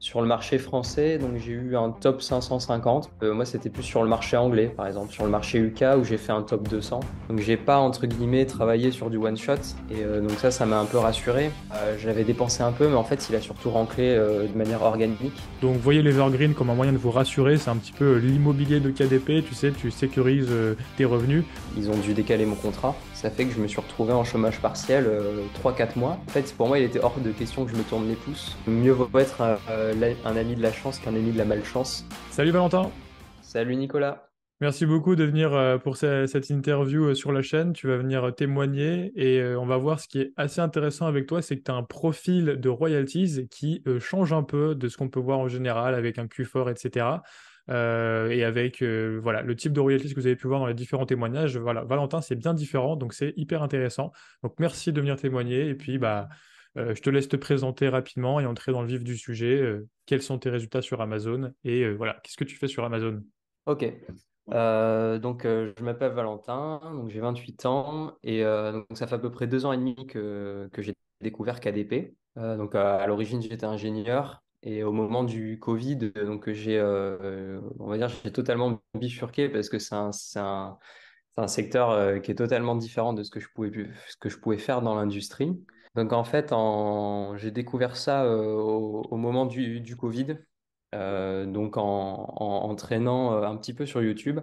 Sur le marché français, donc j'ai eu un top 550. Moi, c'était plus sur le marché anglais, par exemple, sur le marché UK où j'ai fait un top 200. Donc, j'ai pas, entre guillemets, travaillé sur du one shot. Et donc, ça m'a un peu rassuré. J'avais dépensé un peu, mais en fait, il a surtout ranclé de manière organique. Donc, voyez l'Evergreen comme un moyen de vous rassurer. C'est un petit peu l'immobilier de KDP. Tu sais, tu sécurises tes revenus. Ils ont dû décaler mon contrat. Ça fait que je me suis retrouvé en chômage partiel 3-4 mois. En fait, pour moi, il était hors de question que je me tourne les pouces. Mieux vaut être un ami de la chance qu'un ami de la malchance. Salut Valentin. Salut Nicolas. Merci beaucoup de venir pour cette interview sur la chaîne. Tu vas venir témoigner et on va voir ce qui est assez intéressant avec toi, c'est que tu as un profil de royalties qui change un peu de ce qu'on peut voir en général avec un Q4, etc. Et avec voilà, le type de royalties que vous avez pu voir dans les différents témoignages. Voilà, Valentin, c'est bien différent, donc c'est hyper intéressant. Donc merci de venir témoigner et puis je te laisse te présenter rapidement et entrer dans le vif du sujet. Quels sont tes résultats sur Amazon et voilà, qu'est-ce que tu fais sur Amazon? Ok. Je m'appelle Valentin, donc j'ai 28 ans et donc ça fait à peu près 2 ans et demi que j'ai découvert KDP. À l'origine j'étais ingénieur et au moment du Covid, on va dire, j'ai totalement bifurqué parce que c'est un secteur qui est totalement différent de ce que je pouvais faire dans l'industrie. Donc en fait, j'ai découvert ça au moment du Covid, en traînant un petit peu sur YouTube.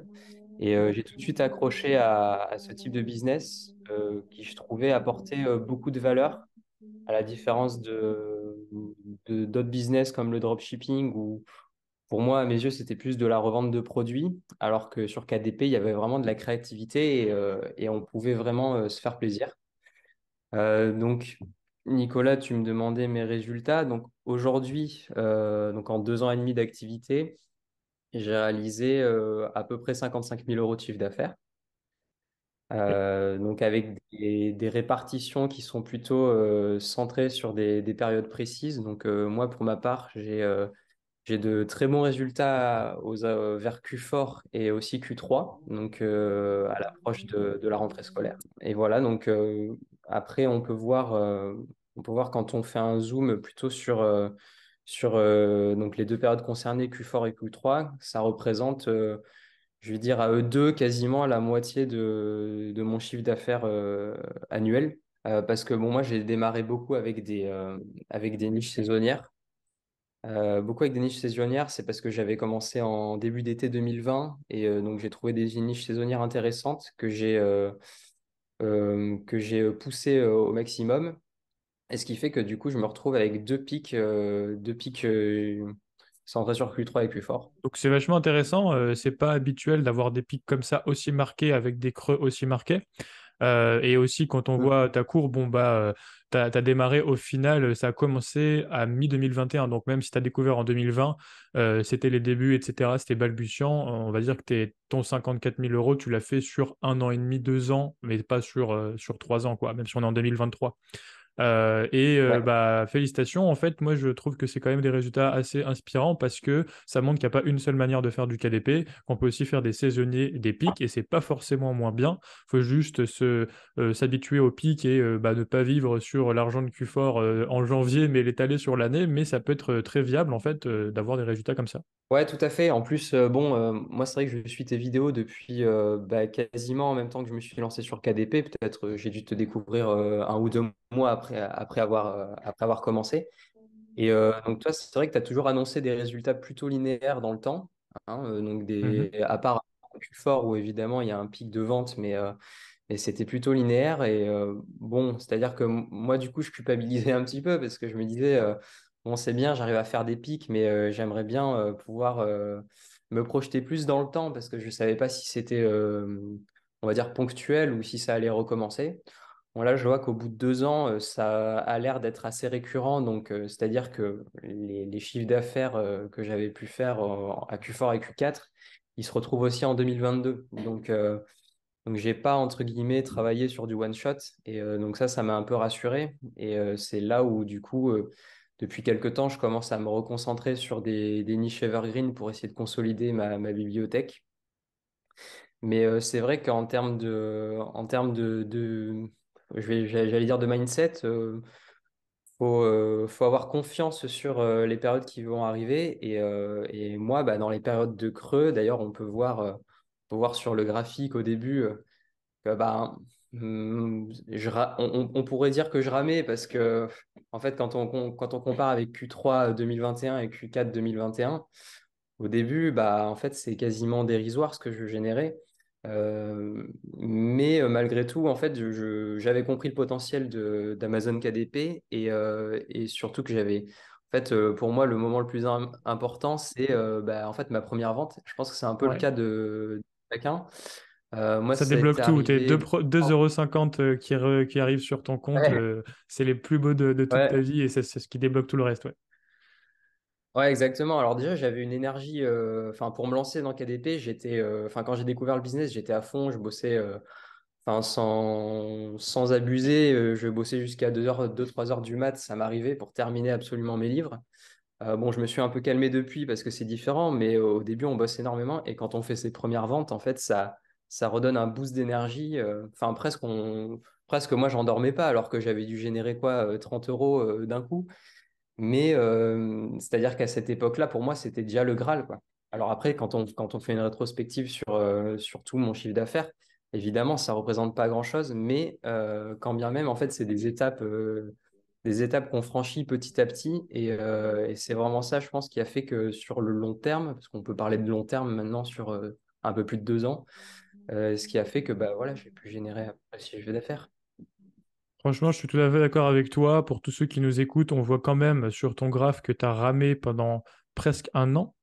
Et j'ai tout de suite accroché à ce type de business qui, je trouvais, apportait beaucoup de valeur, à la différence d'autres business comme le dropshipping, où pour moi, à mes yeux, c'était plus de la revente de produits, alors que sur KDP, il y avait vraiment de la créativité et on pouvait vraiment se faire plaisir. Donc, Nicolas, tu me demandais mes résultats. Donc, aujourd'hui, en 2 ans et demi d'activité, j'ai réalisé à peu près 55 000 € de chiffre d'affaires. Donc, avec des répartitions qui sont plutôt centrées sur des périodes précises. Donc, moi, pour ma part, j'ai de très bons résultats vers Q4 et aussi Q3, à l'approche de la rentrée scolaire. Et voilà, après, on peut voir quand on fait un zoom plutôt sur les deux périodes concernées, Q4 et Q3, ça représente, je vais dire, à eux deux, quasiment la moitié de mon chiffre d'affaires annuel. Parce que bon, moi, j'ai démarré beaucoup avec des niches saisonnières. Beaucoup avec des niches saisonnières, c'est parce que j'avais commencé en début d'été 2020 et donc j'ai trouvé des niches saisonnières intéressantes que j'ai poussées au maximum. Et ce qui fait que du coup, je me retrouve avec deux pics centrés sur Q3 et Q4. Donc c'est vachement intéressant, c'est pas habituel d'avoir des pics comme ça aussi marqués avec des creux aussi marqués. Et aussi quand on Mm. voit ta courbe, bon t'as démarré au final, ça a commencé à mi-2021, donc même si t'as découvert en 2020, c'était les débuts, etc., c'était balbutiant, on va dire que ton 54 000 €, tu l'as fait sur 1 an et demi, 2 ans, mais pas sur 3 ans, quoi, même si on est en 2023. Ouais. Félicitations. En fait, moi, je trouve que c'est quand même des résultats assez inspirants parce que ça montre qu'il n'y a pas une seule manière de faire du KDP, qu'on peut aussi faire des saisonniers, des pics, et c'est pas forcément moins bien. Faut juste s'habituer aux pics et ne pas vivre sur l'argent de Q4 en janvier, mais l'étaler sur l'année. Mais ça peut être très viable, en fait, d'avoir des résultats comme ça. Ouais, tout à fait. En plus, moi, c'est vrai que je suis tes vidéos depuis quasiment en même temps que je me suis lancé sur KDP. Peut-être j'ai dû te découvrir 1 ou 2 mois après avoir commencé. Et donc, toi, c'est vrai que tu as toujours annoncé des résultats plutôt linéaires dans le temps, hein, Mhm. à part Q4 où évidemment il y a un pic de vente, mais c'était plutôt linéaire. Et bon, c'est-à-dire que moi, du coup, je culpabilisais un petit peu parce que je me disais, bon, c'est bien, j'arrive à faire des pics, mais j'aimerais bien pouvoir me projeter plus dans le temps parce que je ne savais pas si c'était, on va dire, ponctuel ou si ça allait recommencer. Bon, là, je vois qu'au bout de 2 ans, ça a l'air d'être assez récurrent. Donc, c'est-à-dire que les chiffres d'affaires que j'avais pu faire à Q4 et Q4, ils se retrouvent aussi en 2022. Donc, j'ai pas, entre guillemets, travaillé sur du one shot. Et donc, ça m'a un peu rassuré. Et c'est là où, du coup, depuis quelques temps, je commence à me reconcentrer sur des niches evergreen pour essayer de consolider ma bibliothèque. Mais c'est vrai en termes j'allais dire de mindset, faut avoir confiance sur les périodes qui vont arriver. Et moi, bah, dans les périodes de creux, d'ailleurs, on peut voir sur le graphique au début que bah, on pourrait dire que je ramais parce que, en fait, quand on compare avec Q3 2021 et Q4 2021, au début, bah, en fait, c'est quasiment dérisoire ce que je générais. Mais malgré tout, en fait, j'avais compris le potentiel d'Amazon KDP et surtout que j'avais, en fait, pour moi, le moment le plus important, c'est bah, en fait ma première vente. Je pense que c'est un peu le Ouais. cas de chacun. Moi, Ça ça a débloque été tout. Tes arrivé. 2,50 € qui arrivent sur ton compte, Ouais, c'est les plus beaux de toute ta ouais. vie et c'est ce qui débloque tout le reste. Ouais. Ouais, exactement. Alors déjà, j'avais une énergie, enfin pour me lancer dans KDP, enfin quand j'ai découvert le business, j'étais à fond, je bossais, enfin sans abuser, je bossais jusqu'à 2 heures, 3 heures du mat, ça m'arrivait pour terminer absolument mes livres. Bon, je me suis un peu calmé depuis parce que c'est différent, mais au début, on bosse énormément et quand on fait ses premières ventes, en fait, ça redonne un boost d'énergie. Enfin, presque moi, j'en dormais pas alors que j'avais dû générer quoi, 30 euros d'un coup. Mais c'est-à-dire qu'à cette époque-là, pour moi, c'était déjà le Graal, quoi. Alors après, quand on fait une rétrospective sur tout mon chiffre d'affaires, évidemment, ça représente pas grand-chose, mais quand bien même, en fait, c'est des étapes qu'on franchit petit à petit. Et c'est vraiment ça, je pense, qui a fait que sur le long terme, parce qu'on peut parler de long terme maintenant sur un peu plus de 2 ans, ce qui a fait que bah, voilà, j'ai pu générer un chiffre d'affaires. Franchement, je suis tout à fait d'accord avec toi. Pour tous ceux qui nous écoutent, on voit quand même sur ton graphe que tu as ramé pendant presque un an.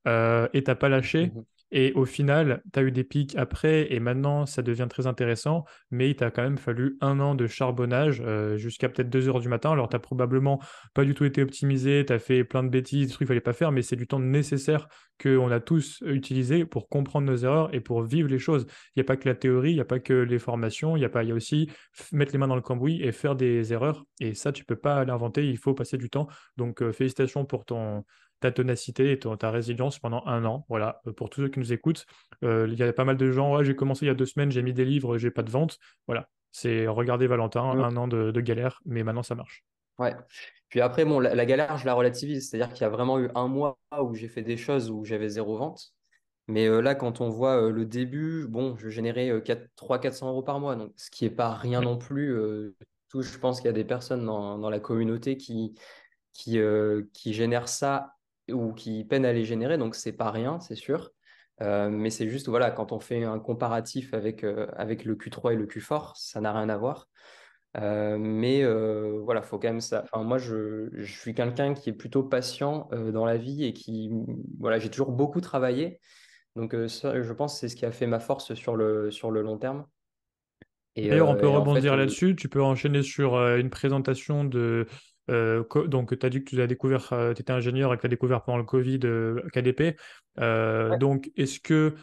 Et t'as pas lâché. Mhm. Et au final, tu as eu des pics après et maintenant, ça devient très intéressant. Mais il t'a quand même fallu un an de charbonnage jusqu'à peut-être 2 heures du matin. Alors, tu probablement pas du tout été optimisé, tu as fait plein de bêtises, des trucs qu'il fallait pas faire, mais c'est du temps nécessaire qu'on a tous utilisé pour comprendre nos erreurs et pour vivre les choses. Il n'y a pas que la théorie, il n'y a pas que les formations, il y a aussi mettre les mains dans le cambouis et faire des erreurs. Et ça, tu peux pas l'inventer, il faut passer du temps. Donc, félicitations pour ta ténacité et ta résilience pendant un an. Voilà, pour tous ceux qui nous écoutent, il y a pas mal de gens, ouais, j'ai commencé il y a 2 semaines, j'ai mis des livres, j'ai pas de vente. Voilà, c'est regardez Valentin, un an de galère, mais maintenant ça marche. Ouais. Puis après, bon, la galère, je la relativise. C'est-à-dire qu'il y a vraiment eu un mois où j'ai fait des choses où j'avais zéro vente. Mais là, quand on voit le début, bon, je générais 300-400 euros par mois. Donc, ce qui n'est pas rien Ouais. non plus. Je pense qu'il y a des personnes dans la communauté qui génèrent ça ou qui peinent à les générer. Donc, c'est pas rien, c'est sûr. Mais c'est juste, voilà, quand on fait un comparatif avec le Q3 et le Q4, ça n'a rien à voir. Mais voilà, faut quand même ça. Enfin, moi, je suis quelqu'un qui est plutôt patient dans la vie et voilà, j'ai toujours beaucoup travaillé. Donc, ça, je pense que c'est ce qui a fait ma force sur le long terme. D'ailleurs, on peut Et en fait, rebondir là-dessus. Tu peux enchaîner sur une présentation de. Donc, tu as dit que tu as découvert, tu étais ingénieur et que tu as découvert pendant le Covid KDP. ouais. Donc, est-ce que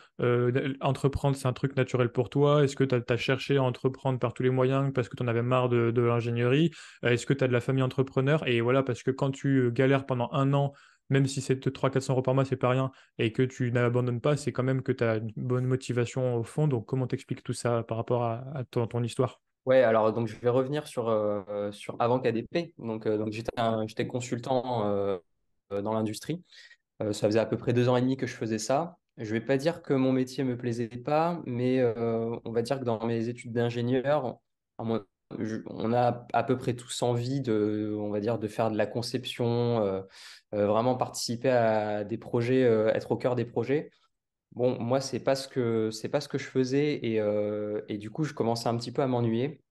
entreprendre, c'est un truc naturel pour toi? Est-ce que tu as cherché à entreprendre par tous les moyens parce que tu en avais marre de l'ingénierie? Est-ce que tu as de la famille entrepreneur? Et voilà, parce que quand tu galères pendant un an, même si c'est 300-400 € par mois, c'est pas rien, et que tu n'abandonnes pas, c'est quand même que tu as une bonne motivation au fond. Donc, comment t'expliques tout ça par rapport à ton histoire? Ouais, alors donc je vais revenir sur avant KDP. Donc j'étais consultant dans l'industrie. Ça faisait à peu près 2 ans et demi que je faisais ça. Je vais pas dire que mon métier me plaisait pas, mais on va dire que dans mes études d'ingénieur, à mon- on a à peu près tous envie on va dire, de faire de la conception, vraiment participer à des projets, être au cœur des projets. Bon, moi, c'est pas ce que je faisais et du coup, je commençais un petit peu à m'ennuyer.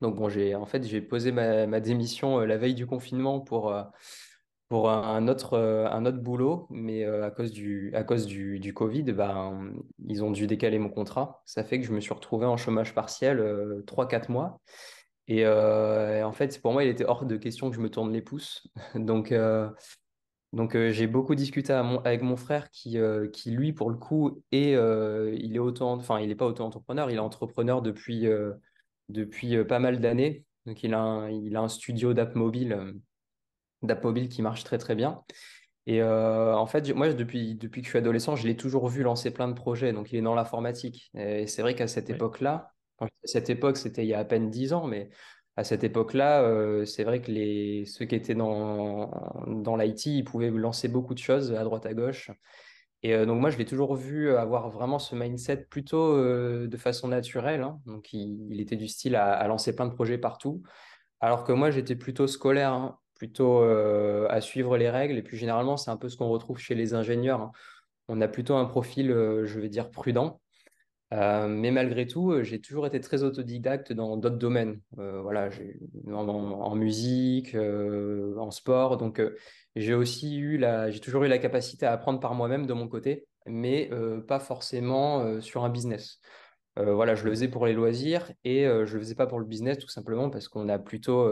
Donc bon, en fait, j'ai posé ma démission la veille du confinement pour un autre boulot, mais à cause du Covid, ben, ils ont dû décaler mon contrat. Ça fait que je me suis retrouvé en chômage partiel 3-4 mois. Et en fait, pour moi, il était hors de question que je me tourne les pouces. Donc, j'ai beaucoup discuté avec mon frère qui, lui, pour le coup, enfin, il n'est pas auto-entrepreneur, il est entrepreneur depuis pas mal d'années. Donc, il a un studio d'app mobile qui marche très, très bien. Et en fait, moi, depuis que je suis adolescent, je l'ai toujours vu lancer plein de projets. Donc, il est dans l'informatique. Et c'est vrai qu'à cette Oui. époque-là, cette époque, c'était il y a à peine 10 ans, mais à cette époque-là, c'est vrai que ceux qui étaient dans l'IT, ils pouvaient lancer beaucoup de choses à droite à gauche. Et donc moi, je l'ai toujours vu avoir vraiment ce mindset plutôt de façon naturelle, hein. Donc il était du style à lancer plein de projets partout. Alors que moi, j'étais plutôt scolaire, hein, plutôt à suivre les règles. Et puis généralement, c'est un peu ce qu'on retrouve chez les ingénieurs, hein. On a plutôt un profil, je vais dire, prudent. Mais malgré tout, j'ai toujours été très autodidacte dans d'autres domaines. Voilà, en musique, en sport. Donc, j'ai toujours eu la capacité à apprendre par moi-même de mon côté, mais pas forcément sur un business. Voilà, je le faisais pour les loisirs et je le faisais pas pour le business, tout simplement parce qu'on a plutôt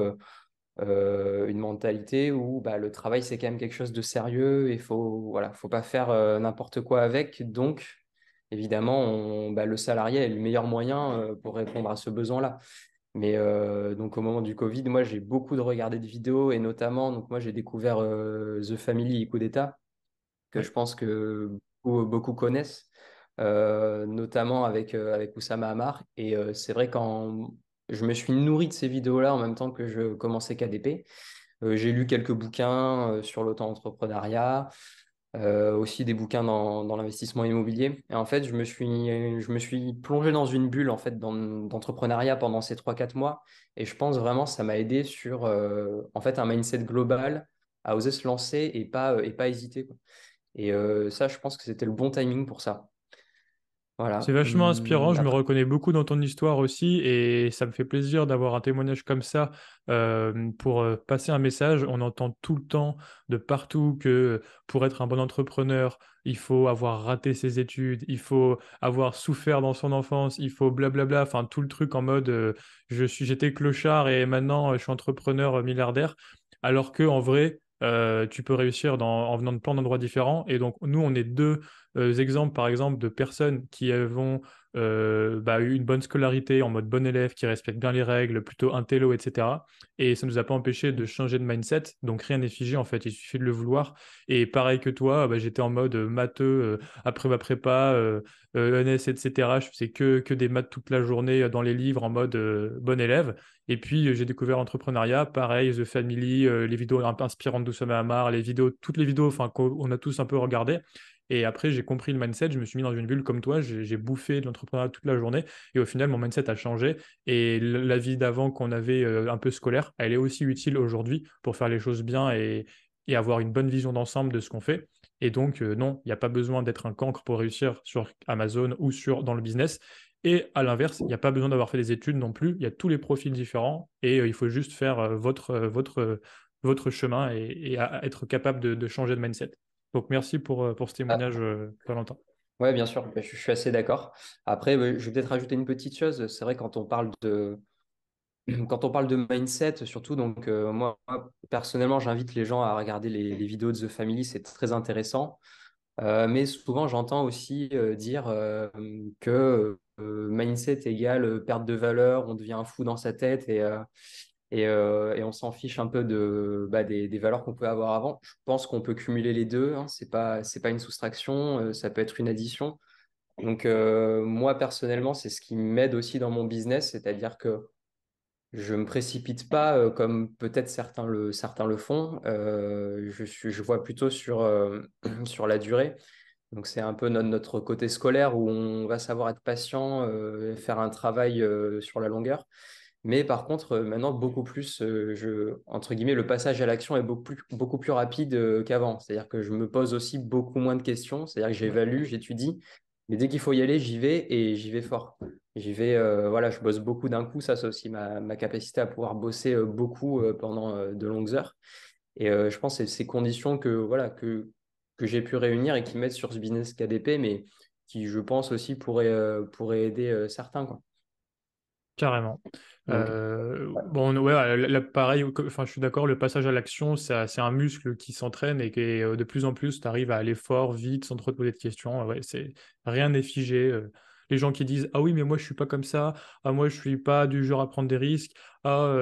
une mentalité où bah, le travail, c'est quand même quelque chose de sérieux et voilà, faut pas faire n'importe quoi avec. Donc, évidemment, bah, le salarié est le meilleur moyen pour répondre à ce besoin-là. Mais donc, au moment du Covid, moi, j'ai beaucoup de regardé de vidéos et notamment, donc moi, j'ai découvert The Family et Coup d'État, que Ouais. je pense que beaucoup connaissent, notamment avec Oussama Hamar. Et c'est vrai quand je me suis nourri de ces vidéos-là en même temps que je commençais KDP. J'ai lu quelques bouquins sur l'auto-entrepreneuriat, aussi des bouquins dans l'investissement immobilier. Et en fait, je me suis plongé dans une bulle en fait, d'entrepreneuriat pendant ces 3 4 mois. Et je pense vraiment que ça m'a aidé sur en fait, un mindset global à oser se lancer et pas hésiter, quoi. Et ça, je pense que c'était le bon timing pour ça. C'est Voilà. vachement inspirant, je me Après, reconnais beaucoup dans ton histoire aussi et ça me fait plaisir d'avoir un témoignage comme ça pour passer un message. On entend tout le temps de partout que pour être un bon entrepreneur, il faut avoir raté ses études, il faut avoir souffert dans son enfance, il faut blablabla, enfin tout le truc en mode j'étais clochard et maintenant je suis entrepreneur milliardaire. Alors que en vrai, tu peux réussir en venant de plein d'endroits différents. Et donc nous, on est deux exemples, par exemple, de personnes qui ont bah, eu une bonne scolarité en mode bon élève, qui respectent bien les règles, plutôt intello, etc. Et ça ne nous a pas empêché de changer de mindset. Donc rien n'est figé, en fait, il suffit de le vouloir. Et pareil que toi, bah, j'étais en mode matheux après ma prépa, ENS, etc. Je faisais que des maths toute la journée dans les livres en mode bon élève. Et puis j'ai découvert l'entrepreneuriat, pareil, The Family, les vidéos un peu inspirantes d'Oussama Hamar, toutes les vidéos enfin, qu'on a tous un peu regardées. Et après, j'ai compris le mindset, je me suis mis dans une bulle comme toi, j'ai bouffé de l'entrepreneuriat toute la journée. Et au final, mon mindset a changé. Et la vie d'avant qu'on avait un peu scolaire, elle est aussi utile aujourd'hui pour faire les choses bien et avoir une bonne vision d'ensemble de ce qu'on fait. Et donc, non, il n'y a pas besoin d'être un cancre pour réussir sur Amazon ou dans le business. Et à l'inverse, il n'y a pas besoin d'avoir fait des études non plus. Il y a tous les profils différents et il faut juste faire votre chemin et être capable de changer de mindset. Donc, merci pour ce témoignage, Valentin. ouais, bien sûr, je suis assez d'accord. Après, je vais peut-être rajouter une petite chose. C'est vrai, quand on parle de mindset, surtout, donc moi, personnellement, j'invite les gens à regarder les vidéos de The Family, c'est très intéressant. Mais souvent, j'entends aussi dire que mindset égale perte de valeur, on devient un fou dans sa tête et on s'en fiche un peu des valeurs qu'on peut avoir avant. Je pense qu'on peut cumuler les deux, hein. C'est pas une soustraction, ça peut être une addition. Donc, moi, personnellement, c'est ce qui m'aide aussi dans mon business, c'est-à-dire que je me précipite pas comme peut-être certains le font. Je vois plutôt sur la durée. Donc, c'est un peu notre côté scolaire où on va savoir être patient, faire un travail sur la longueur. Mais par contre, maintenant, beaucoup plus, entre guillemets, le passage à l'action est beaucoup plus rapide qu'avant. C'est-à-dire que je me pose aussi beaucoup moins de questions. C'est-à-dire que Ouais. j'évalue, j'étudie. Mais dès qu'il faut y aller, j'y vais et j'y vais fort. J'y vais, voilà, je bosse beaucoup d'un coup. Ça, c'est aussi ma capacité à pouvoir bosser beaucoup pendant de longues heures. Et je pense que c'est ces conditions voilà, que j'ai pu réunir et qui mettent sur ce business KDP, mais qui, je pense aussi, pourraient aider certains, quoi. Carrément. Donc, ouais. Bon, ouais, là, pareil, enfin, je suis d'accord, le passage à l'action, c'est un muscle qui s'entraîne et qui de plus en plus, tu arrives à aller fort, vite, sans trop te poser de questions. Ouais, rien n'est figé. Les gens qui disent, ah oui, mais moi, je suis pas comme ça. Ah, moi, je suis pas du genre à prendre des risques. Ah,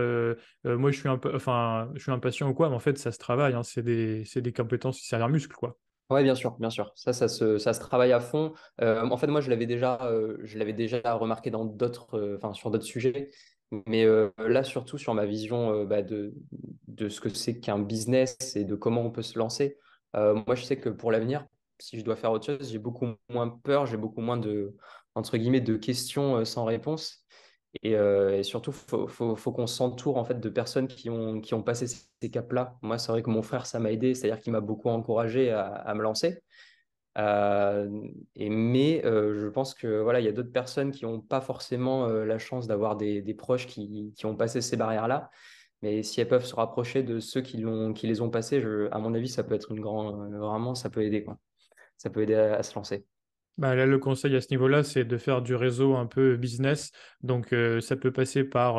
moi, je suis un peu, enfin, je suis impatient ou quoi. Mais en fait, ça se travaille, hein, c'est des compétences, c'est un muscle, quoi. Ouais, bien sûr, bien sûr. Ça se travaille à fond. En fait, moi, je l'avais déjà remarqué enfin, sur d'autres sujets. Mais là, surtout sur ma vision de ce que c'est qu'un business et de comment on peut se lancer, moi, je sais que pour l'avenir, si je dois faire autre chose, j'ai beaucoup moins peur, j'ai beaucoup moins entre guillemets, de questions sans réponse. Et surtout, faut qu'on s'entoure en fait de personnes qui ont passé ces caps-là. Moi, c'est vrai que mon frère, ça m'a aidé, c'est-à-dire qu'il m'a beaucoup encouragé à me lancer. Mais je pense que voilà, il y a d'autres personnes qui n'ont pas forcément la chance d'avoir des proches qui ont passé ces barrières-là. Mais si elles peuvent se rapprocher de ceux qui les ont passées, à mon avis, ça peut être vraiment, ça peut aider, quoi. Ça peut aider à se lancer. Bah, là, le conseil à ce niveau-là, c'est de faire du réseau un peu business. Donc, ça peut passer par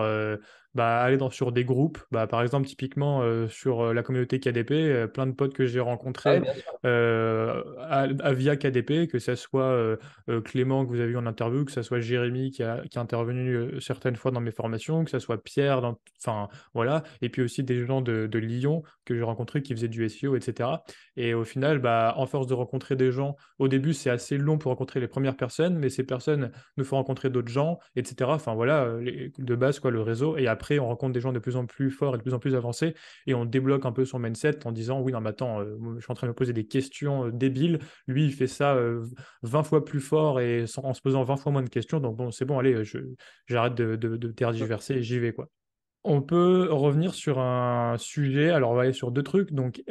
aller sur des groupes. Bah, par exemple, typiquement sur la communauté KDP, plein de potes que j'ai Ah oui, rencontrés bien sûr. via KDP, que ce soit Clément que vous avez eu en interview, que ce soit Jérémy qui est intervenu certaines fois dans mes formations, que ce soit Pierre, enfin voilà. Et puis aussi des gens de Lyon que j'ai rencontrés qui faisaient du SEO, etc. Et au final, bah, en force de rencontrer des gens, au début, c'est assez long pour rencontrer les premières personnes, mais ces personnes nous font rencontrer d'autres gens, etc. Enfin voilà, de base, quoi, le réseau. Et après, on rencontre des gens de plus en plus forts et de plus en plus avancés, et on débloque un peu son mindset en disant, oui, non, mais attends, je suis en train de me poser des questions débiles. Lui, il fait ça 20 fois plus fort et en se posant 20 fois moins de questions. Donc bon, c'est bon, allez, j'arrête de tergiverser et j'y vais, quoi. On peut revenir sur un sujet, alors on va aller sur deux trucs, donc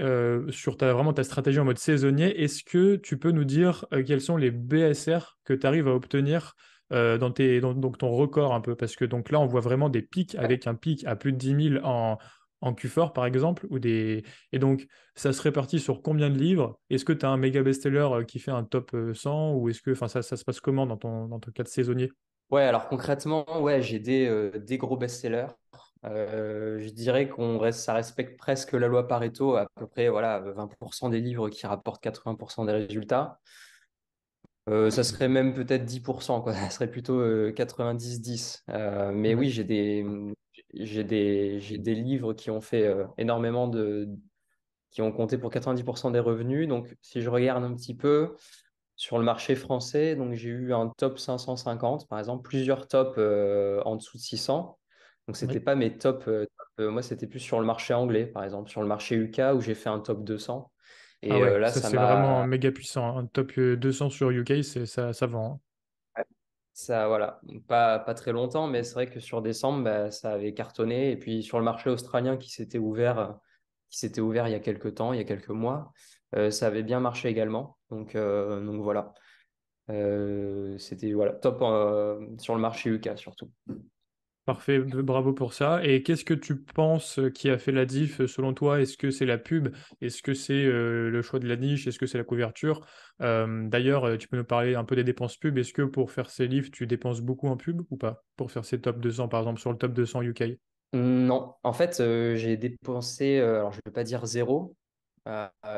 sur vraiment ta stratégie en mode saisonnier, est-ce que tu peux nous dire quels sont les BSR que tu arrives à obtenir donc ton record un peu, parce que donc là on voit vraiment des pics avec un pic à plus de 10 000 en Q4 par exemple, et donc ça se répartit sur combien de livres? Est-ce que tu as un méga best-seller qui fait un top 100 ou est-ce que enfin, ça se passe comment dans ton cas de saisonnier? Ouais, alors concrètement, ouais, j'ai des gros best-sellers. Je dirais ça respecte presque la loi Pareto, à peu près voilà, 20% des livres qui rapportent 80% des résultats. Ça serait même peut-être 10%, quoi. Ça serait plutôt 90-10. Mais Ouais. oui, j'ai des livres qui ont fait énormément qui ont compté pour 90% des revenus. Donc, si je regarde un petit peu sur le marché français, donc j'ai eu un top 550, par exemple, plusieurs tops en dessous de 600. Donc, c'était Oui. pas mes tops. Moi, c'était plus sur le marché anglais, par exemple, sur le marché UK où j'ai fait un top 200. Ah Et ouais, là, ça ça c'est vraiment m'a méga puissant, hein. Un top 200 sur UK, ça vend, hein. Ça, voilà, pas très longtemps, mais c'est vrai que sur décembre, bah, ça avait cartonné. Et puis sur le marché australien qui s'était ouvert il y a quelques temps, il y a quelques mois, ça avait bien marché également. Donc voilà. C'était voilà, top sur le marché UK surtout. Parfait, bravo pour ça. Et qu'est-ce que tu penses qui a fait la diff selon toi? Est-ce que c'est la pub? Est-ce que c'est le choix de la niche? Est-ce que c'est la couverture? D'ailleurs, tu peux nous parler un peu des dépenses pub. Est-ce que pour faire ces livres, tu dépenses beaucoup en pub ou pas? Pour faire ces top 200, par exemple, sur le top 200 UK? Non, en fait, j'ai dépensé, alors je ne vais pas dire zéro.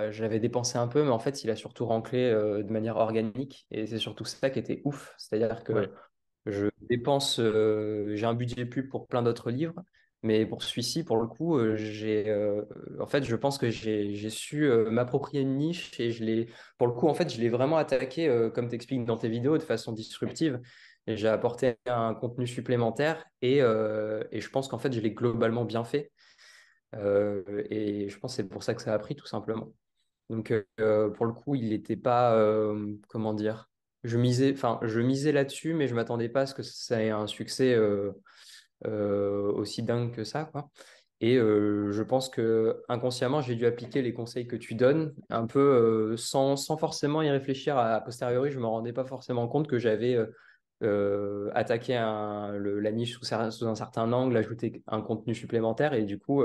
J'avais dépensé un peu, mais en fait, il a surtout ranclé de manière organique. Et c'est surtout ça qui était ouf. C'est-à-dire que Ouais. j'ai un budget pub pour plein d'autres livres, mais pour celui-ci, pour le coup, en fait, je pense que j'ai su m'approprier une niche et pour le coup, en fait, je l'ai vraiment attaqué, comme tu expliques dans tes vidéos, de façon disruptive. Et j'ai apporté un contenu supplémentaire et je pense qu'en fait, je l'ai globalement bien fait. Et je pense que c'est pour ça que ça a pris, tout simplement. Donc, pour le coup, il n'était pas, comment dire, je misais là-dessus, mais je m'attendais pas à ce que ça ait un succès aussi dingue que ça, quoi. Et je pense que inconsciemment, j'ai dû appliquer les conseils que tu donnes, un peu sans forcément y réfléchir a posteriori. Je me rendais pas forcément compte que j'avais attaqué la niche sous un certain angle, ajouté un contenu supplémentaire, et du coup,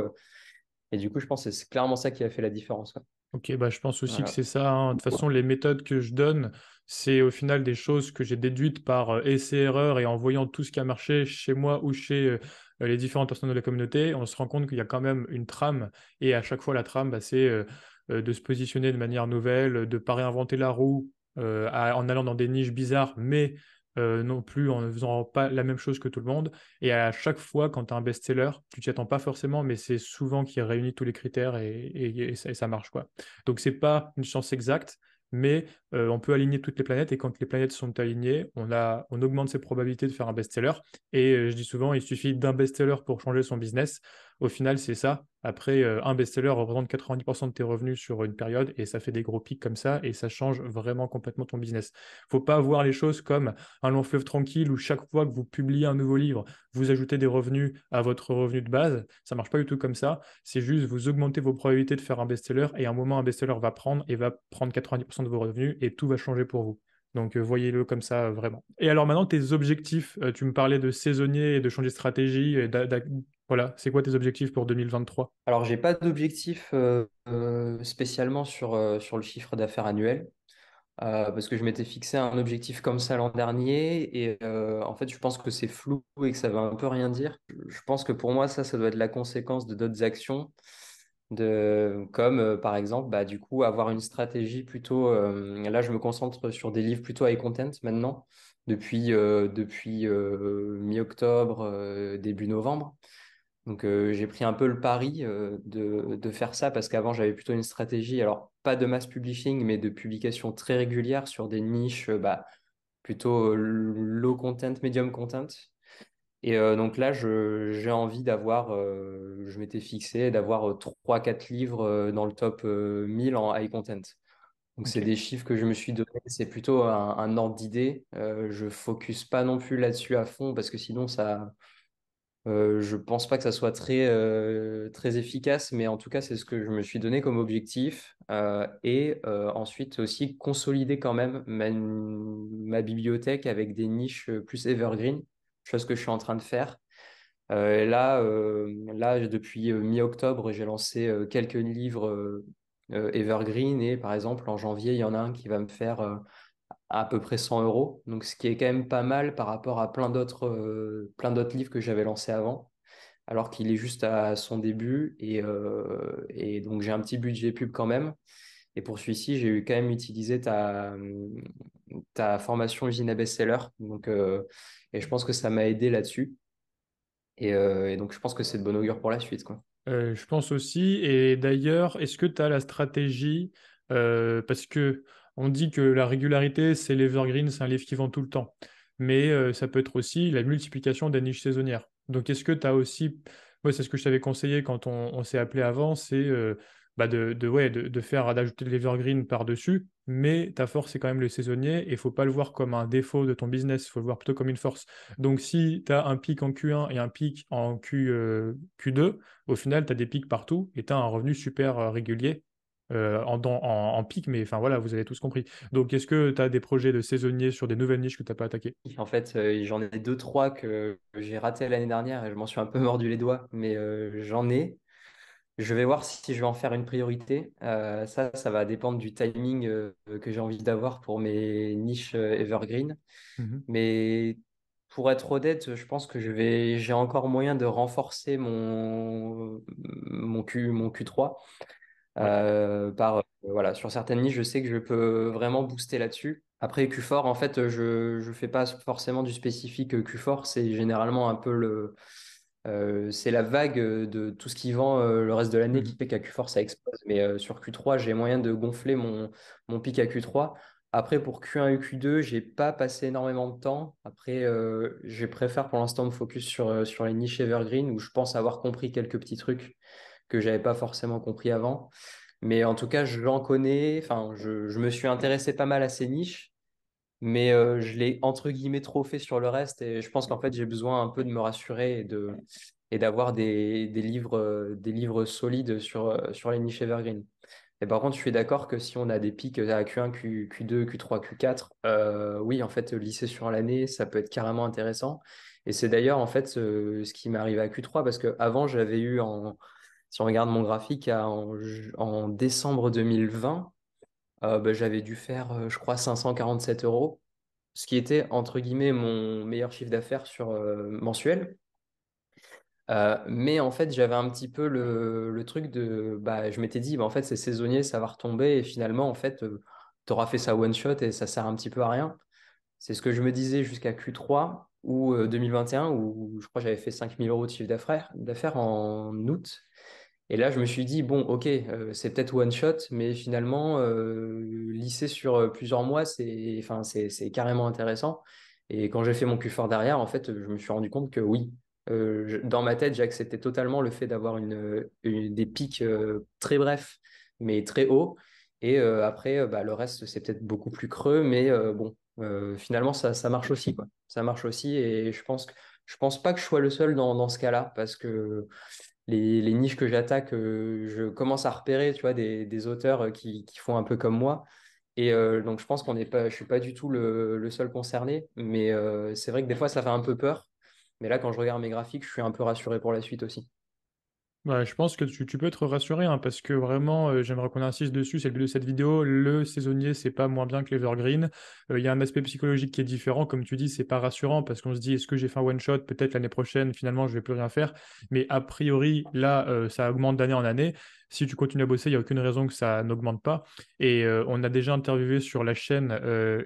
je pense que c'est clairement ça qui a fait la différence, quoi. Ok, bah, je pense aussi que Voilà. c'est ça, hein. De toute façon, les méthodes que je donne, c'est au final des choses que j'ai déduites par essai-erreur et en voyant tout ce qui a marché chez moi ou chez les différentes personnes de la communauté, on se rend compte qu'il y a quand même une trame. Et à chaque fois, la trame, bah, c'est de se positionner de manière nouvelle, de ne pas réinventer la roue en allant dans des niches bizarres, mais non plus en ne faisant pas la même chose que tout le monde. Et à chaque fois, quand tu as un best-seller, tu t'y attends pas forcément, mais c'est souvent qui réunit tous les critères et ça marche, quoi. Donc, c'est pas une science exacte, mais on peut aligner toutes les planètes et quand les planètes sont alignées, on augmente ses probabilités de faire un best-seller. Et je dis souvent, il suffit d'un best-seller pour changer son business. Au final, c'est ça. Après, un best-seller représente 90% de tes revenus sur une période et ça fait des gros pics comme ça et ça change vraiment complètement ton business. Faut pas voir les choses comme un long fleuve tranquille où chaque fois que vous publiez un nouveau livre, vous ajoutez des revenus à votre revenu de base. Ça marche pas du tout comme ça. C'est juste vous augmentez vos probabilités de faire un best-seller et à un moment, un best-seller va prendre et va prendre 90% de vos revenus et tout va changer pour vous. Donc, voyez-le comme ça, vraiment. Et alors maintenant, tes objectifs, tu me parlais de saisonnier et de changer de stratégie. Voilà, c'est quoi tes objectifs pour 2023? Alors, j'ai pas d'objectif spécialement sur le chiffre d'affaires annuel. Parce que je m'étais fixé un objectif comme ça l'an dernier et en fait je pense que c'est flou et que ça veut un peu rien dire. Je pense que pour moi ça doit être la conséquence de d'autres actions, comme par exemple bah, du coup avoir une stratégie plutôt, là je me concentre sur des livres plutôt high content maintenant, depuis mi-octobre, début novembre. Donc j'ai pris un peu le pari de faire ça parce qu'avant j'avais plutôt une stratégie, alors pas de mass publishing, mais de publication très régulière sur des niches bah, plutôt low content, medium content. Et donc là j'ai envie d'avoir, je m'étais fixé d'avoir 3-4 livres dans le top 1000 en high content. Donc c'est Ok. des chiffres que je me suis donné, c'est plutôt un ordre d'idée. Je focus pas non plus là-dessus à fond parce que sinon ça je pense pas que ça soit très efficace, mais en tout cas, c'est ce que je me suis donné comme objectif. Et ensuite aussi consolider quand même ma bibliothèque avec des niches plus evergreen, chose que je suis en train de faire. Et là, depuis mi-octobre, j'ai lancé quelques livres evergreen et par exemple, en janvier, il y en a un qui va me faire à peu près 100 euros. Donc, ce qui est quand même pas mal par rapport à plein d'autres livres que j'avais lancés avant, alors qu'il est juste à son début. Et donc, j'ai un petit budget pub quand même. Et pour celui-ci, j'ai eu quand même utilisé ta formation usine à best-seller. Et je pense que ça m'a aidé là-dessus. Et donc, je pense que c'est de bon augure pour la suite, quoi. Je pense aussi. Et d'ailleurs, est-ce que tu as la stratégie, parce que on dit que la régularité, c'est l'evergreen, c'est un livre qui vend tout le temps. Mais ça peut être aussi la multiplication des niches saisonnières. Donc, est-ce que tu as aussi, moi, c'est ce que je t'avais conseillé quand on s'est appelé avant, c'est bah ouais, de faire, d'ajouter de l'evergreen par-dessus. Mais ta force, c'est quand même le saisonnier et il faut pas le voir comme un défaut de ton business, il faut le voir plutôt comme une force. Donc, si tu as un pic en Q1 et un pic en Q2, au final, tu as des pics partout et tu as un revenu super régulier en pic, mais enfin voilà, vous avez tous compris. Donc, est-ce que tu as des projets de saisonniers sur des nouvelles niches que tu n'as pas attaquées? En fait, j'en ai deux, trois que j'ai raté l'année dernière et je m'en suis un peu mordu les doigts, mais j'en ai. Je vais voir si je vais en faire une priorité. Ça va dépendre du timing que j'ai envie d'avoir pour mes niches evergreen. Mhm. Mais pour être honnête, je pense que j'ai encore moyen de renforcer mon Q3. Ouais. Voilà, sur certaines niches, je sais que je peux vraiment booster là-dessus. Après, Q4, en fait, je fais pas forcément du spécifique Q4. C'est généralement un peu c'est la vague de tout ce qui vend le reste de l'année qui Mhm. fait qu'à Q4, ça explose. Mais sur Q3, j'ai moyen de gonfler mon pic à Q3. Après, pour Q1 et Q2, j'ai pas passé énormément de temps. Après, je préfère pour l'instant me focus sur les niches evergreen où je pense avoir compris quelques petits trucs que j'avais pas forcément compris avant. Mais en tout cas, j'en connais. Enfin, je me suis intéressé pas mal à ces niches, mais je l'ai entre guillemets trop fait sur le reste. Et je pense qu'en fait, j'ai besoin un peu de me rassurer et d'avoir des livres solides sur les niches evergreen. Et par contre, je suis d'accord que si on a des pics à Q1, Q2, Q3, Q4, oui, en fait, lisser sur l'année, ça peut être carrément intéressant. Et c'est d'ailleurs en fait ce qui m'est arrivé à Q3 parce que avant j'avais eu si on regarde mon graphique, en décembre 2020, bah, j'avais dû faire, je crois, 547 euros, ce qui était, entre guillemets, mon meilleur chiffre d'affaires mensuel. Mais en fait, j'avais un petit peu le truc bah, je m'étais dit, bah, en fait, c'est saisonnier, ça va retomber, et finalement, en fait, tu auras fait ça one shot et ça sert un petit peu à rien. C'est ce que je me disais jusqu'à Q3 ou 2021, où je crois que j'avais fait 5 000 euros de chiffre d'affaires en août. Et là, je me suis dit, bon, ok, c'est peut-être one shot, mais finalement, lisser sur plusieurs mois, c'est carrément intéressant. Et quand j'ai fait mon Q4 derrière, en fait, je me suis rendu compte que oui, dans ma tête, j'acceptais totalement le fait d'avoir des pics très brefs, mais très hauts. Et après, bah, le reste, c'est peut-être beaucoup plus creux, mais bon, finalement, ça marche aussi, quoi. Ça marche aussi, et je pense pas que je sois le seul dans ce cas-là, parce que les niches que j'attaque, je commence à repérer, tu vois, des auteurs qui font un peu comme moi. Et donc, je pense je suis pas du tout le seul concerné, mais c'est vrai que des fois, ça fait un peu peur. Mais là, quand je regarde mes graphiques, je suis un peu rassuré pour la suite aussi. Ouais, je pense que tu peux être rassuré hein, parce que vraiment, j'aimerais qu'on insiste dessus, c'est le but de cette vidéo. Le saisonnier, c'est pas moins bien que l'Evergreen. Il y a un aspect psychologique qui est différent, comme tu dis, c'est pas rassurant parce qu'on se dit est-ce que j'ai fait un one shot, peut-être l'année prochaine, finalement, je vais plus rien faire. Mais a priori, là, ça augmente d'année en année. Si tu continues à bosser, il n'y a aucune raison que ça n'augmente pas. Et on a déjà interviewé sur la chaîne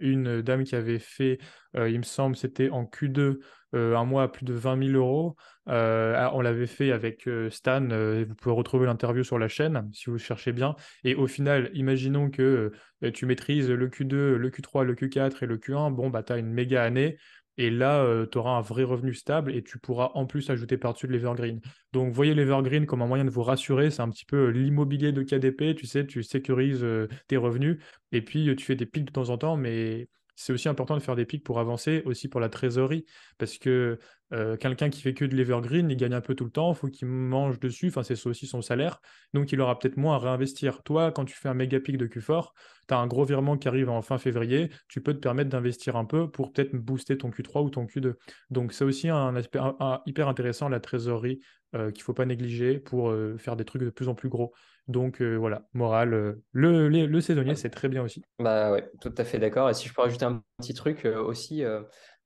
une dame qui avait fait, il me semble, c'était en Q2, un mois à plus de 20 000 euros. On l'avait fait avec Stan, vous pouvez retrouver l'interview sur la chaîne si vous cherchez bien. Et au final, imaginons que tu maîtrises le Q2, le Q3, le Q4 et le Q1, bon, bah, tu as une méga année. Et là, tu auras un vrai revenu stable et tu pourras en plus ajouter par-dessus de l'Evergreen. Donc, voyez l'Evergreen comme un moyen de vous rassurer. C'est un petit peu l'immobilier de KDP. Tu sais, tu sécurises tes revenus et puis tu fais des pics de temps en temps. Mais c'est aussi important de faire des pics pour avancer, aussi pour la trésorerie. Parce que quelqu'un qui fait que de l'Evergreen, il gagne un peu tout le temps, il faut qu'il mange dessus, enfin c'est ça aussi son salaire, donc il aura peut-être moins à réinvestir. Toi, quand tu fais un méga pic de Q4, tu as un gros virement qui arrive en fin février, tu peux te permettre d'investir un peu pour peut-être booster ton Q3 ou ton Q2. Donc c'est aussi un aspect hyper intéressant, la trésorerie, qu'il ne faut pas négliger pour faire des trucs de plus en plus gros. Donc voilà, morale, le saisonnier, c'est très bien aussi. Bah ouais, tout à fait d'accord. Et si je peux rajouter un petit truc aussi,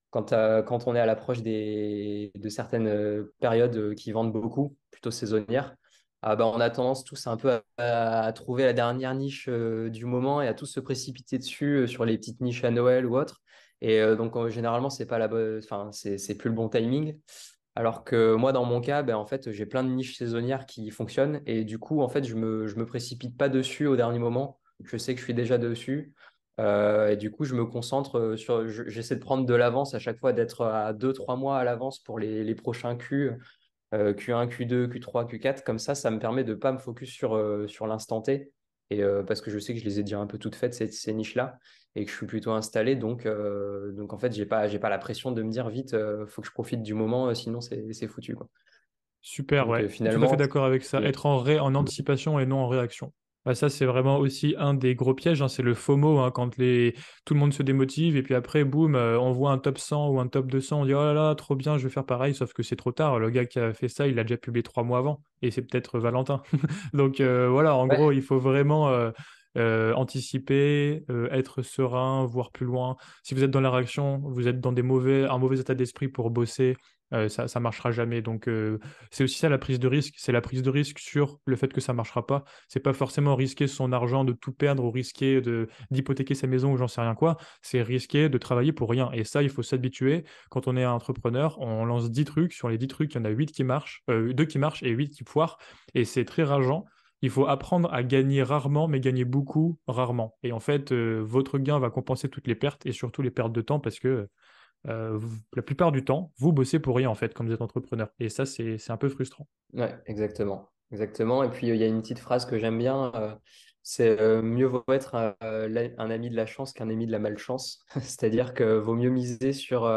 quand on est à l'approche de certaines périodes qui vendent beaucoup, plutôt saisonnières, ah bah, on a tendance tous un peu à trouver la dernière niche du moment et à tous se précipiter dessus sur les petites niches à Noël ou autre. Et donc généralement, c'est pas la bonne, enfin, c'est plus le bon timing. Alors que moi, dans mon cas, ben, en fait, j'ai plein de niches saisonnières qui fonctionnent et du coup, en fait, je me précipite pas dessus au dernier moment. Je sais que je suis déjà dessus. Et du coup, je me concentre j'essaie de prendre de l'avance à chaque fois, d'être à 2, 3 mois à l'avance pour les prochains Q1, Q2, Q3, Q4. Comme ça me permet de pas me focus sur l'instant T. Et parce que je sais que je les ai déjà un peu toutes faites, ces niches-là, et que je suis plutôt installé. Donc en fait, j'ai pas la pression de me dire vite, faut que je profite du moment, sinon c'est foutu, quoi. Super, Donc ouais, tout à fait finalement, d'accord avec ça. c'est- Être en anticipation et non en réaction. Bah, ça, c'est vraiment aussi un des gros pièges, hein, c'est le FOMO, hein, quand tout le monde se démotive et puis après, boum, on voit un top 100 ou un top 200, on dit oh là là, trop bien, je vais faire pareil, sauf que c'est trop tard. Le gars qui a fait ça, il a déjà publié 3 mois avant et c'est peut-être Valentin. Donc voilà, en gros, ouais, il faut vraiment anticiper, être serein, voir plus loin. Si vous êtes dans la réaction, vous êtes dans un mauvais état d'esprit pour bosser. Ça marchera jamais. Donc, c'est aussi ça la prise de risque. C'est la prise de risque sur le fait que ça marchera pas. C'est pas forcément risquer son argent de tout perdre ou risquer d'hypothéquer sa maison ou j'en sais rien quoi. C'est risquer de travailler pour rien. Et ça, il faut s'habituer. Quand on est entrepreneur, on lance 10 trucs. Sur les 10 trucs, il y en a 8 qui marchent, 2 qui marchent et 8 qui foirent. Et c'est très rageant. Il faut apprendre à gagner rarement, mais gagner beaucoup rarement. Et en fait, votre gain va compenser toutes les pertes et surtout les pertes de temps parce que la plupart du temps, vous bossez pour rien en fait, comme vous êtes entrepreneur. Et ça, c'est un peu frustrant. ouais, exactement. Exactement. Et puis, il y a une petite phrase que j'aime bien, c'est mieux vaut être un ami de la chance qu'un ami de la malchance. C'est-à-dire que vaut mieux miser sur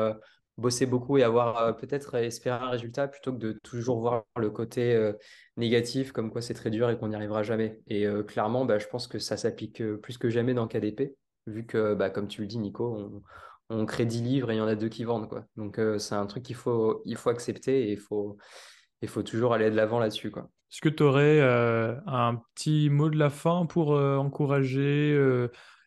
bosser beaucoup et avoir peut-être espérer un résultat plutôt que de toujours voir le côté négatif, comme quoi c'est très dur et qu'on n'y arrivera jamais. Et clairement, bah, je pense que ça s'applique plus que jamais dans KDP, vu que, bah, comme tu le dis, Nico, on crée 10 livres et il y en a deux qui vendent, quoi. Donc, c'est un truc il faut accepter et il faut toujours aller de l'avant là-dessus, quoi. Est-ce que tu aurais un petit mot de la fin pour encourager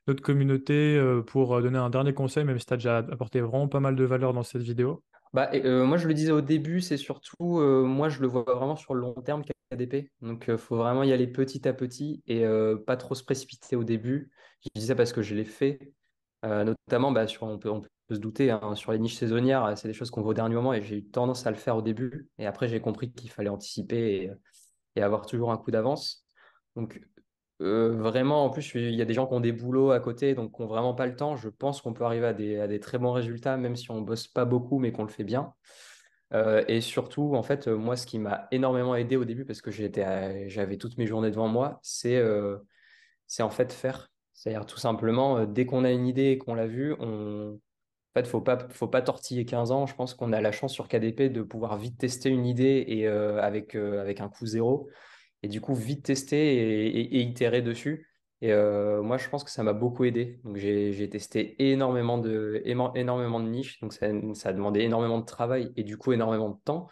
notre communauté, pour donner un dernier conseil, même si tu as déjà apporté vraiment pas mal de valeur dans cette vidéo? Bah, moi, je le disais au début, c'est surtout, moi, je le vois vraiment sur le long terme, KDP. Donc, il faut vraiment y aller petit à petit et pas trop se précipiter au début. Je dis ça parce que je l'ai fait, notamment, bah, on peut se douter, hein, sur les niches saisonnières, c'est des choses qu'on voit au dernier moment et j'ai eu tendance à le faire au début. Et après, j'ai compris qu'il fallait anticiper et avoir toujours un coup d'avance. Donc, Vraiment, en plus, il y a des gens qui ont des boulots à côté, donc qui n'ont vraiment pas le temps. Je pense qu'on peut arriver à des très bons résultats, même si on bosse pas beaucoup, mais qu'on le fait bien. Et surtout, en fait, moi, ce qui m'a énormément aidé au début, parce que j'avais toutes mes journées devant moi, c'est en fait faire. C'est-à-dire tout simplement, dès qu'on a une idée et qu'on l'a vue, en fait, faut pas tortiller 15 ans. Je pense qu'on a la chance sur KDP de pouvoir vite tester une idée et avec un coût zéro et du coup vite tester et itérer dessus. Et moi, je pense que ça m'a beaucoup aidé. Donc, j'ai testé énormément de niches. Donc, ça a demandé énormément de travail et du coup énormément de temps.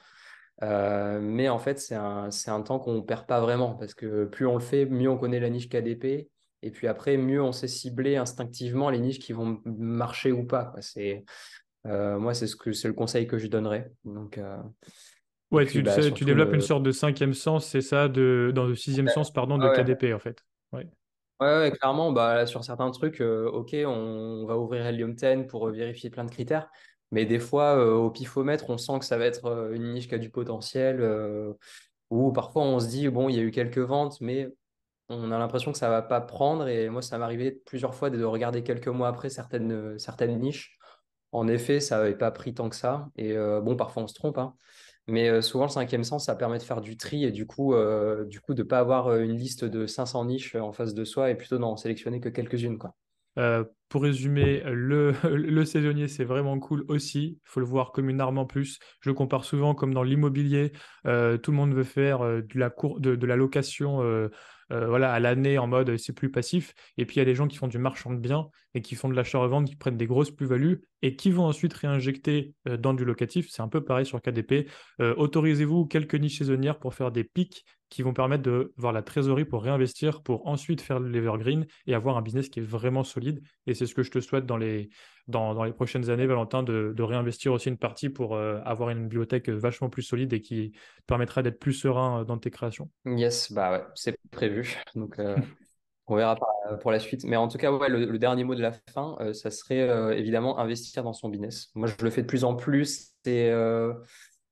Mais en fait, c'est un temps qu'on ne perd pas vraiment parce que plus on le fait, mieux on connaît la niche KDP. Et puis après, mieux on sait cibler instinctivement les niches qui vont marcher ou pas, quoi. Moi, c'est le conseil que je donnerais. Donc, et Ouais, puis, bah, tu surtout, développes une sorte de cinquième sens, c'est ça, dans le sixième sens, pardon, de ouais, ouais. KDP, en fait. Ouais. Ouais, clairement, bah, là, sur certains trucs, ok, on va ouvrir Helium 10 pour vérifier plein de critères, mais des fois, au pifomètre, on sent que ça va être une niche qui a du potentiel, ou parfois on se dit, bon, il y a eu quelques ventes, mais on a l'impression que ça va pas prendre, et moi, ça m'est arrivé plusieurs fois de regarder quelques mois après certaines niches. En effet, ça n'avait pas pris tant que ça, et bon, parfois on se trompe, hein. Mais souvent, le cinquième sens, ça permet de faire du tri et du coup de ne pas avoir une liste de 500 niches en face de soi et plutôt d'en sélectionner que quelques-unes, quoi. Pour résumer, le saisonnier, c'est vraiment cool aussi. Il faut le voir comme une arme en plus. Je le compare souvent comme dans l'immobilier. Tout le monde veut faire de la location voilà, à l'année en mode c'est plus passif. Et puis il y a des gens qui font du marchand de biens et qui font de l'achat-revente, qui prennent des grosses plus-values et qui vont ensuite réinjecter dans du locatif. C'est un peu pareil sur KDP. Autorisez-vous quelques niches saisonnières pour faire des pics qui vont permettre de voir la trésorerie pour réinvestir, pour ensuite faire l'evergreen et avoir un business qui est vraiment solide. Et c'est ce que je te souhaite dans les prochaines années, Valentin, de réinvestir aussi une partie pour avoir une bibliothèque vachement plus solide et qui te permettra d'être plus serein dans tes créations. Yes, bah ouais, c'est prévu. Donc, on verra pour la suite. Mais en tout cas, ouais, le dernier mot de la fin, ça serait évidemment investir dans son business. Moi, je le fais de plus en plus.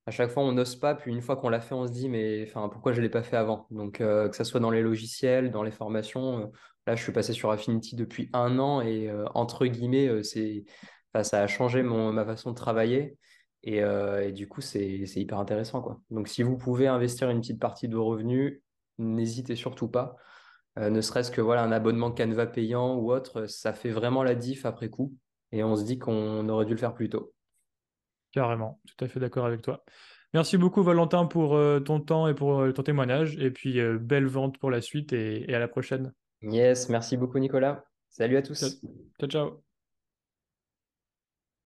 À chaque fois, on n'ose pas. Puis une fois qu'on l'a fait, on se dit, mais enfin, pourquoi je ne l'ai pas fait avant? Donc, que ça soit dans les logiciels, dans les formations. Là, je suis passé sur Affinity depuis un an et entre guillemets, enfin, ça a changé ma façon de travailler. Et du coup, c'est hyper intéressant, quoi. Donc, si vous pouvez investir une petite partie de vos revenus, n'hésitez surtout pas. Ne serait-ce que voilà, un abonnement Canva payant ou autre, ça fait vraiment la diff après coup. Et on se dit qu'on aurait dû le faire plus tôt. Carrément, tout à fait d'accord avec toi. Merci beaucoup, Valentin, pour ton temps et pour ton témoignage. Et puis, belle vente pour la suite et à la prochaine. Yes, merci beaucoup Nicolas. Salut à Ciao, tous. ciao. Ciao.